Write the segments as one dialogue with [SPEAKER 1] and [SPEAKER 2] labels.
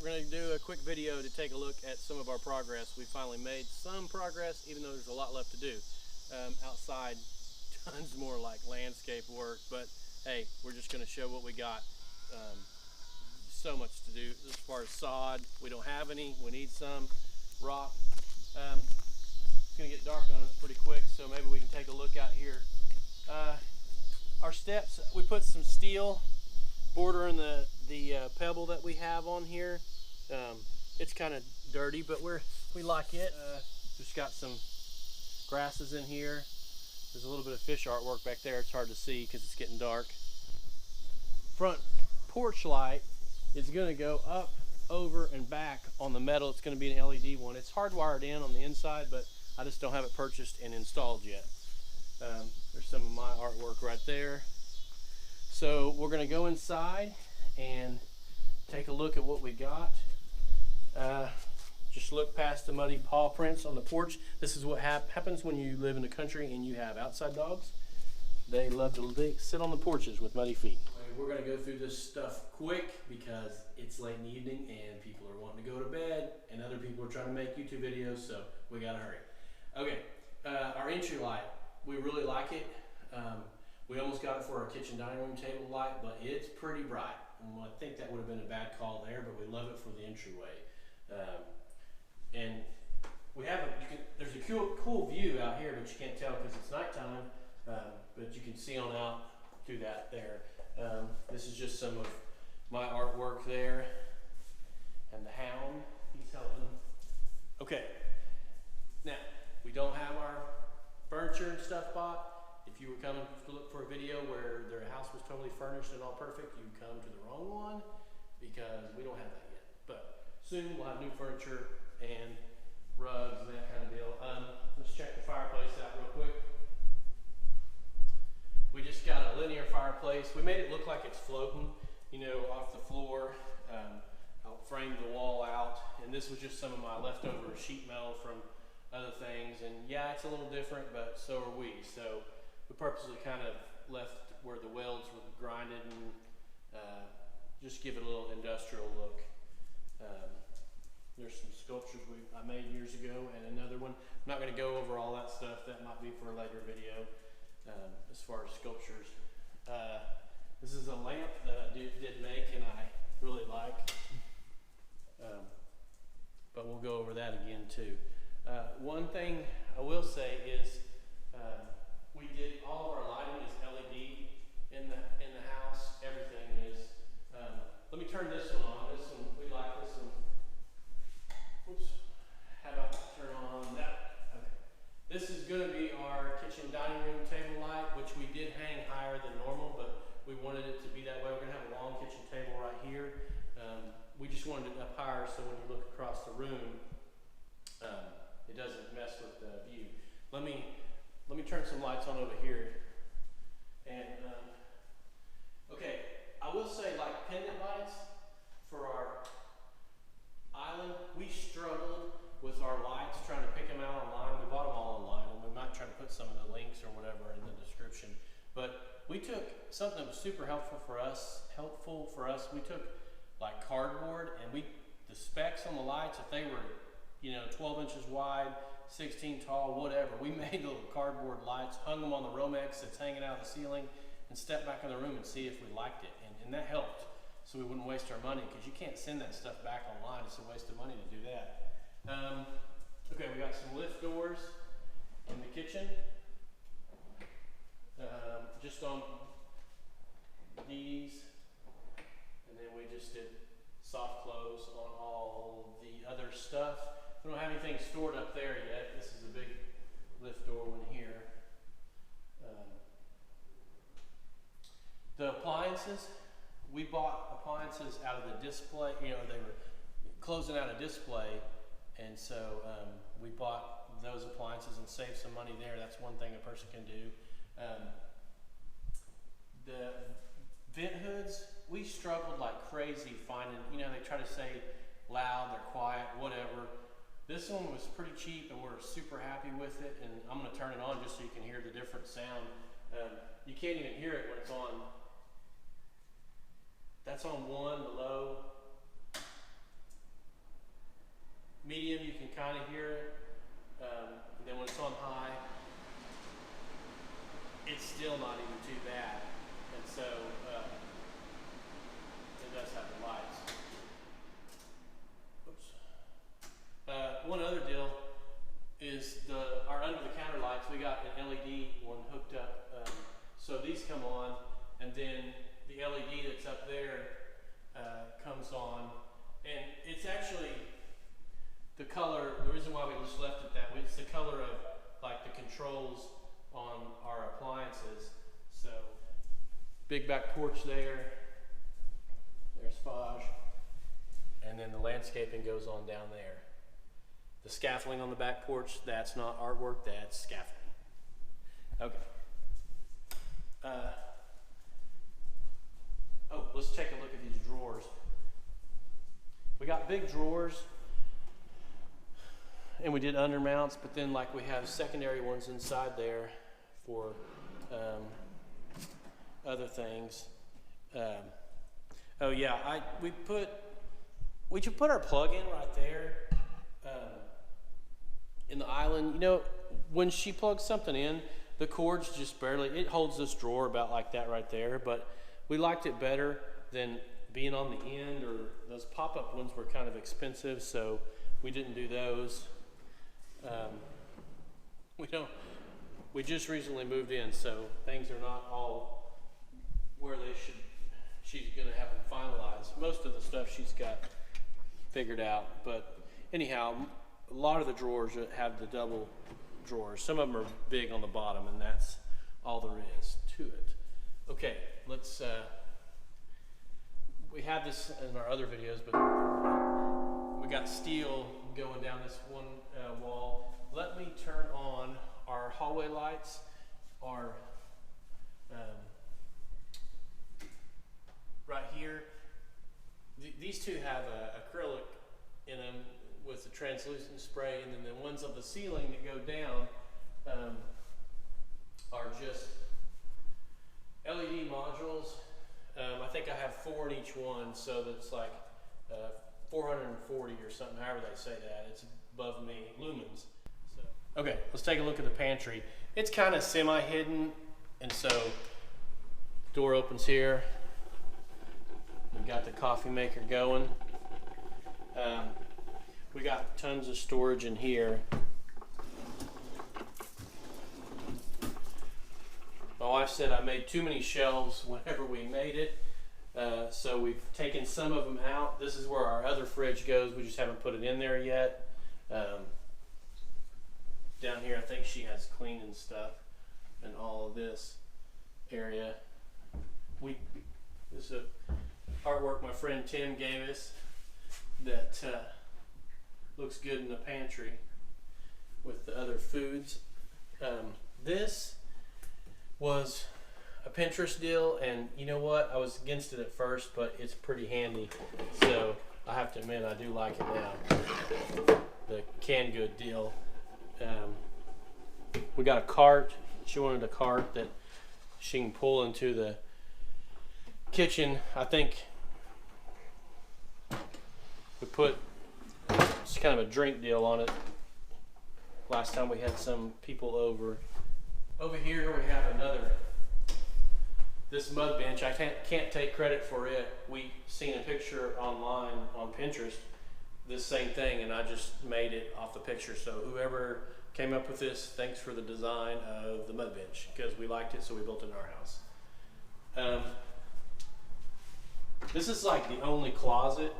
[SPEAKER 1] we're going to do a quick video to take a look at some of our progress. We finally made some progress, even though there's a lot left to do. Outside, tons more like landscape work, but hey, we're just going to show what we got. So much to do as far as sod. We don't have any. We need some rock. It's going to get dark on us pretty quick, so maybe we can take a look out here. Our steps, we put some steel bordering the pebble that we have on here. It's kind of dirty, but we like it. Just got some grasses in here. There's a little bit of fish artwork back there. It's hard to see because it's getting dark. Front porch light is going to go up, over, and back on the metal. It's going to be an LED one. It's hardwired in on the inside, but I just don't have it purchased and installed yet. There's some of my artwork right there. So we're going to go inside and take a look at what we got. Just look past the muddy paw prints on the porch. This is what happens when you live in the country and you have outside dogs. They love to sit on the porches with muddy feet. We're going to go through this stuff quick because it's late in the evening and people are wanting to go to bed and other people are trying to make YouTube videos, so we got to hurry. Okay, our entry light, we really like it. We almost got it for our kitchen dining room table light, but it's pretty bright. I think that would have been a bad call there, but we love it for the entryway. And we have there's a cool view out here, but you can't tell because it's nighttime. But you can see on out through that there. This is just some of my artwork there, and the hound, he's helping. Okay, now we don't have our furniture and stuff bought. If you were coming to look for a video where their house was totally furnished and all perfect, you come to the wrong one because we don't have that yet. But soon we'll have new furniture and rugs and that kind of deal. Let's check the fireplace out real quick. We just got a linear fireplace. We made it look like it's floating, you know, off the floor. I'll frame the wall out, and this was just some of my leftover sheet metal from other things. And yeah, it's a little different, but so are we. So we purposely kind of left where the welds were grinded and just give it a little industrial look. There's some sculptures I made years ago and another one. I'm not going to go over all that stuff. That might be for a later video as far as sculptures. This is a lamp that I did make and I really like. But we'll go over that again too. One thing I will say is we did all of our lighting is LED in the house. Everything is. Let me turn this one on. This one, we like this one. Oops. How about turn on that? Okay. This is going to be our kitchen dining room table light, which we did hang higher than normal, but we wanted it to be that way. We're going to have a long kitchen table right here. We just wanted it up higher so when you look across the room, it doesn't mess with the view. Let me turn some lights on over here. And okay, I will say, like pendant lights for our island, we struggled with our lights trying to pick them out online. We bought them all online, and we might try to put some of the links or whatever in the description. But we took something that was super helpful for us. We took like cardboard, and the specs on the lights, if they were, you know, 12 inches wide, 16 tall, whatever, we made little cardboard lights, hung them on the Romex that's hanging out of the ceiling, and stepped back in the room and see if we liked it. And that helped, so we wouldn't waste our money, because you can't send that stuff back online. It's a waste of money to do that. Okay, we got some lift doors in the kitchen. Just on these, and then we just did soft close on all the other stuff. We don't have anything stored up there yet. This is a big lift door one here. The appliances, we bought appliances out of the display. You know, they were closing out a display, and so we bought those appliances and saved some money there. That's one thing a person can do. The vent hoods, we struggled like crazy finding, you know, they try to say loud, they're quiet, whatever. This one was pretty cheap and we're super happy with it, and I'm going to turn it on just so you can hear the different sound. You can't even hear it when it's on. That's on 1, the low. Medium, you can kind of hear it. And then when it's on high, it's still not even too bad. And so it does have the lights. Oops. One other deal is our under the counter lights. We got an LED one hooked up. So these come on, and then the LED that's up there comes on. And it's actually the color, the reason why we just left it that way, it's the color of like the controls on our appliances. So big back porch there, there's Faj, and then the landscaping goes on down there. The scaffolding on the back porch, that's not artwork, that's scaffolding. Okay. Oh, let's take a look at these drawers. We got big drawers, and we did undermounts, but then like we have secondary ones inside there for other things. Oh yeah, we should put our plug in right there in the island. You know, when she plugs something in, the cord's just barely, it holds this drawer about like that right there, but we liked it better than being on the end, or those pop-up ones were kind of expensive, so we didn't do those. We just recently moved in, so things are not all where they should. She's gonna have them finalized. Most of the stuff she's got figured out, but anyhow, a lot of the drawers have the double drawers. Some of them are big on the bottom, and that's all there is to it. Okay, let's, we had this in our other videos, but we got steel going down this one wall. Let me turn on our hallway lights. Our right here, these two have acrylic in them with the translucent spray, and then the ones on the ceiling that go down are just LED modules. I think I have 4 in each one, so that's like 440 or something, however they say that. It's above me, lumens. So, okay, let's take a look at the pantry. It's kind of semi-hidden, and so door opens here. We've got the coffee maker going. We got tons of storage in here. My wife said I made too many shelves whenever we made it, so we've taken some of them out. This is where our other fridge goes. We just haven't put it in there yet. Down here, I think she has cleaning stuff and all of this area. This is a artwork my friend Tim gave us that looks good in the pantry with the other foods. This was a Pinterest deal, and you know what? I was against it at first, but it's pretty handy. So I have to admit, I do like it now. The canned good deal. We got a cart. She wanted a cart that she can pull into the kitchen. I think we put it's kind of a drink deal on it. Last time we had some people over. Over here we have this mud bench. I can't take credit for it. We seen a picture online on Pinterest, this same thing, and I just made it off the picture. So whoever came up with this, thanks for the design of the mud bench, because we liked it, so we built it in our house. This is like the only closet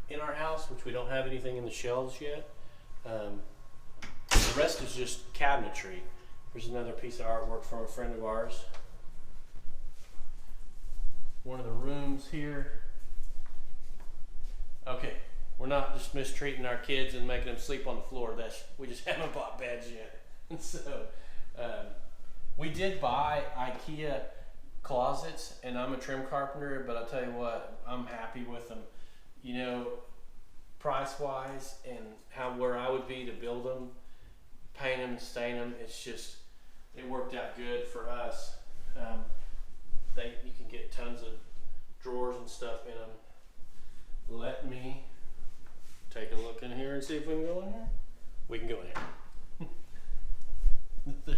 [SPEAKER 1] in our house, which we don't have anything in the shelves yet. The rest is just cabinetry. Here's another piece of artwork from a friend of ours. One of the rooms here. Okay, we're not just mistreating our kids and making them sleep on the floor. We just haven't bought beds yet. And so we did buy IKEA closets, and I'm a trim carpenter, but I'll tell you what, I'm happy with them. You know, price-wise and where I would be to build them, paint them, stain them, it worked out good for us. You can get tons of drawers and stuff in them. Let me take a look in here and see see if we can go in here. We can go in here.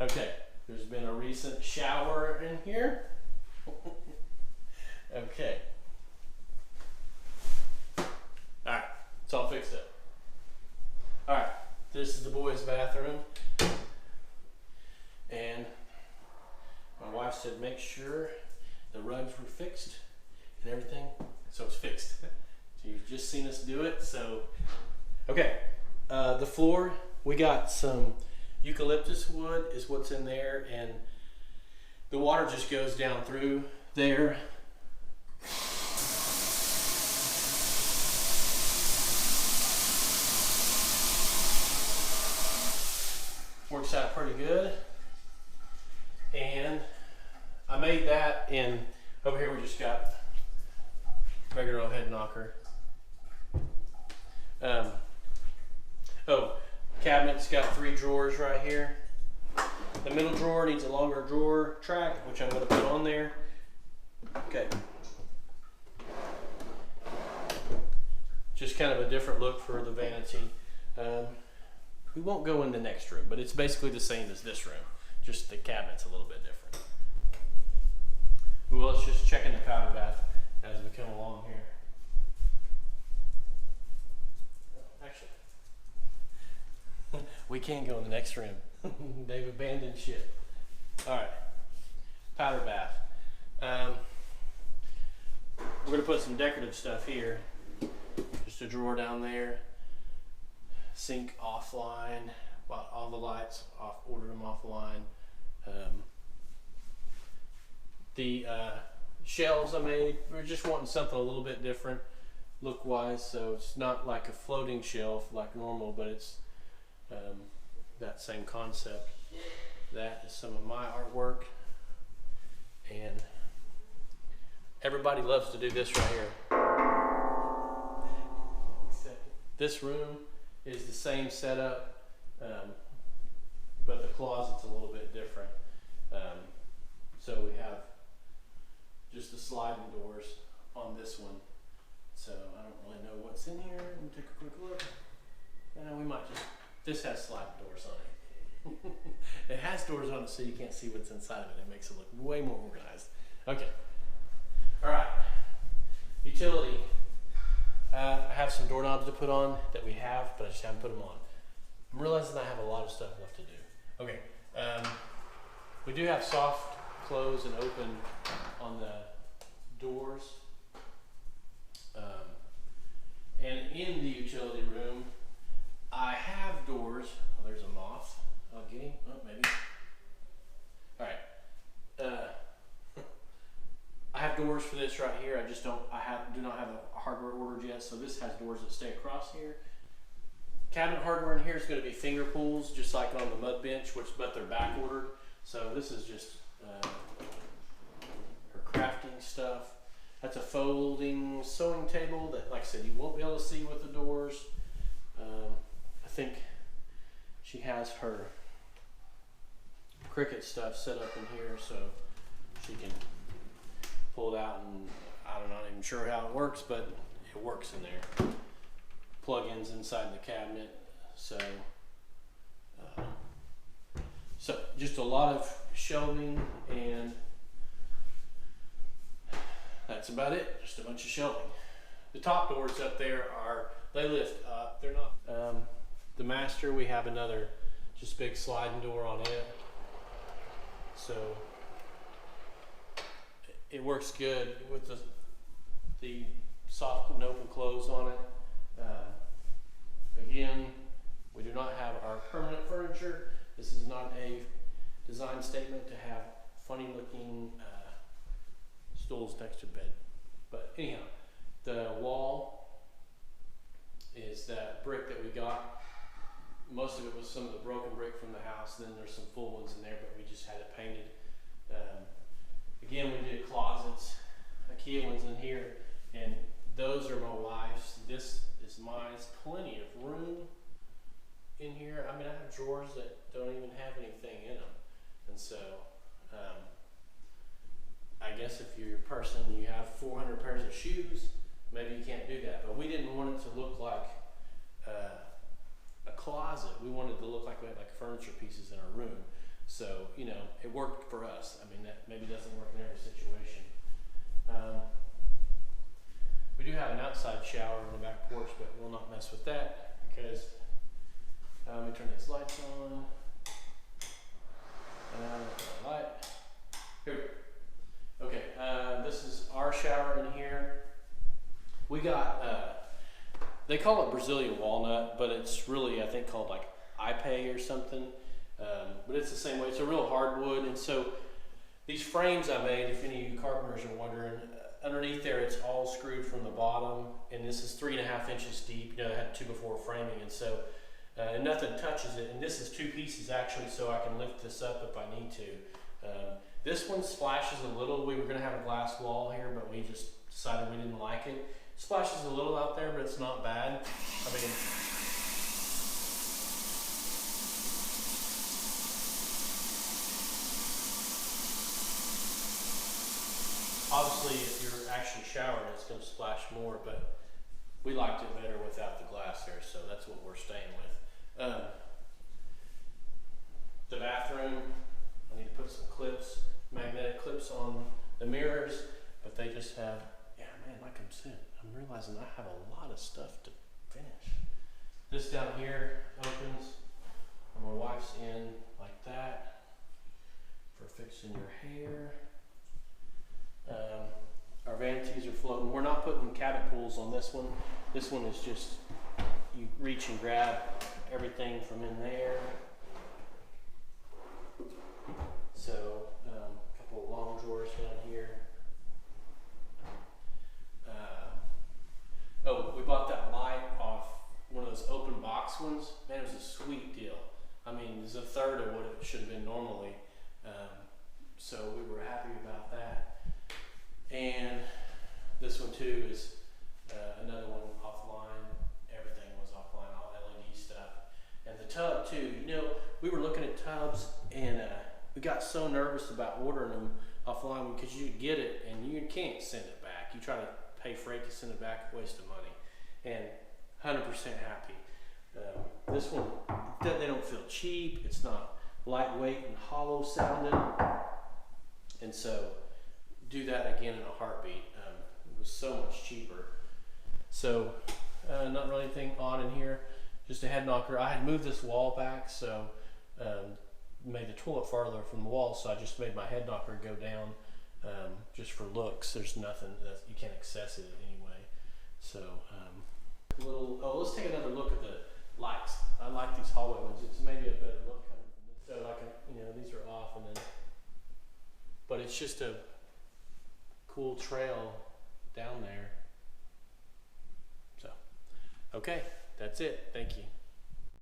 [SPEAKER 1] Okay, there's been a recent shower in here. Okay. Alright, it's all fixed up. Alright, this is the boys' bathroom. And my wife said make sure the rugs were fixed and everything. So it's fixed. So you've just seen us do it. So, okay. The floor, we got some eucalyptus wood is what's in there, and the water just goes down through there. Works out pretty good. And I made that in, over here we just got regular old head knocker. Cabinet's got 3 drawers right here. The middle drawer needs a longer drawer track, which I'm going to put on there. Okay. Just kind of a different look for the vanity. We won't go in the next room, but it's basically the same as this room. Just the cabinet's a little bit different. Well, let's just check in the powder bath as we come along here. Actually, we can go in the next room. They've abandoned ship. All right, powder bath. We're gonna put some decorative stuff here. Just a drawer down there. Sink offline. Bought all the lights off. Ordered them offline. The shelves I made. We're just wanting something a little bit different, look-wise. So it's not like a floating shelf like normal, but it's that same concept. That is some of my artwork, and everybody loves to do this right here. This room is the same setup, but the closet's a little bit different. So we have just the sliding doors on this one. So I don't really know what's in here. Let me take a quick look. We might just, this has sliding doors on it. It has doors on it so you can't see what's inside of it. It makes it look way more organized. Okay. All right. Utility. I have some doorknobs to put on that we have, but I just haven't put them on. I'm realizing I have a lot of stuff left to do. Okay. We do have soft close and open on the doors. And in the utility room, I have doors. Oh, there's a moth. I'll get him. Oh, maybe. All right. I have doors for this right here. I just don't. Do not have a hardware ordered yet. So this has doors that stay across here. Cabinet hardware in here is going to be finger pulls, just like on the mud bench, but they're back ordered. So this is just her crafting stuff. That's a folding sewing table that, like I said, you won't be able to see with the doors. I think she has her Cricut stuff set up in here, so she can pull it out, and I'm not even sure how it works, but it works in there. Plug-ins inside the cabinet, so just a lot of shelving, and that's about it. Just a bunch of shelving. The top doors up there they lift up. They're not. The master, we have another just big sliding door on it, so it works good with the soft and open close on it. Again, we do not have our permanent furniture. This is not a design statement to have funny looking stools next to the bed. But anyhow, the wall is that brick that we got. Most of it was some of the broken brick from the house. Then there's some full ones in there, but we just had it painted. Again, we did closets, IKEA ones in here, and those are my wife's. This is mine. It's plenty of room in here. I mean, I have drawers that don't even have anything in them, and so I guess if you're a person, you have 400 pairs of shoes, maybe you can't do that. But we didn't want it to look like a closet. We wanted it to look like we had like furniture pieces in our room. So, you know, it worked for us. I mean, that maybe doesn't work in every situation. We do have an outside shower on the back porch, but we'll not mess with that because let me turn these lights on. Light. Here we go. Okay, this is our shower in here. We got, they call it Brazilian walnut, but it's really, I think, called like Ipe or something. But it's the same way. It's a real hardwood, and so these frames I made, if any of you carpenters are wondering, underneath there it's all screwed from the bottom, and this is 3.5 inches deep. You know, I had 2 before framing, and so and nothing touches it. And this is 2 pieces actually, so I can lift this up if I need to. This one splashes a little. We were going to have a glass wall here, but we just decided we didn't like it. Splashes a little out there, but it's not bad. I mean, obviously, if you're actually showering, it's going to splash more, but we liked it better without the glass there, so that's what we're staying with. The bathroom, I need to put some clips, magnetic clips on the mirrors, but they just have, yeah, man, like I'm saying, I'm realizing I have a lot of stuff to finish. This down here opens, and my wife's in like that for fixing your hair. Our vanities are floating. We're not putting cabin pools on this one. This one is just, you reach and grab everything from in there. So, a couple of long drawers down here. Oh, we bought that light off one of those open box ones. Man, it was a sweet deal. I mean, it's a third of what it should have been normally. So we were happy about that. And this one too is another one offline. Everything was offline, all LED stuff. And the tub too, you know, we were looking at tubs and we got so nervous about ordering them offline because you get it and you can't send it back. You try to pay freight to send it back, waste of money. And 100% happy. This one, they don't feel cheap. It's not lightweight and hollow sounding. And so, do that again in a heartbeat. It was so much cheaper. So, not really anything odd in here. Just a head knocker. I had moved this wall back, so made the toilet farther from the wall. So I just made my head knocker go down, just for looks. There's nothing that you can't access it anyway. So, let's take another look at the lights. I like these hallway ones. It's maybe a better look coming from this. So like, these are off, and then, but it's just a cool trail down there. So, okay, that's it. Thank you.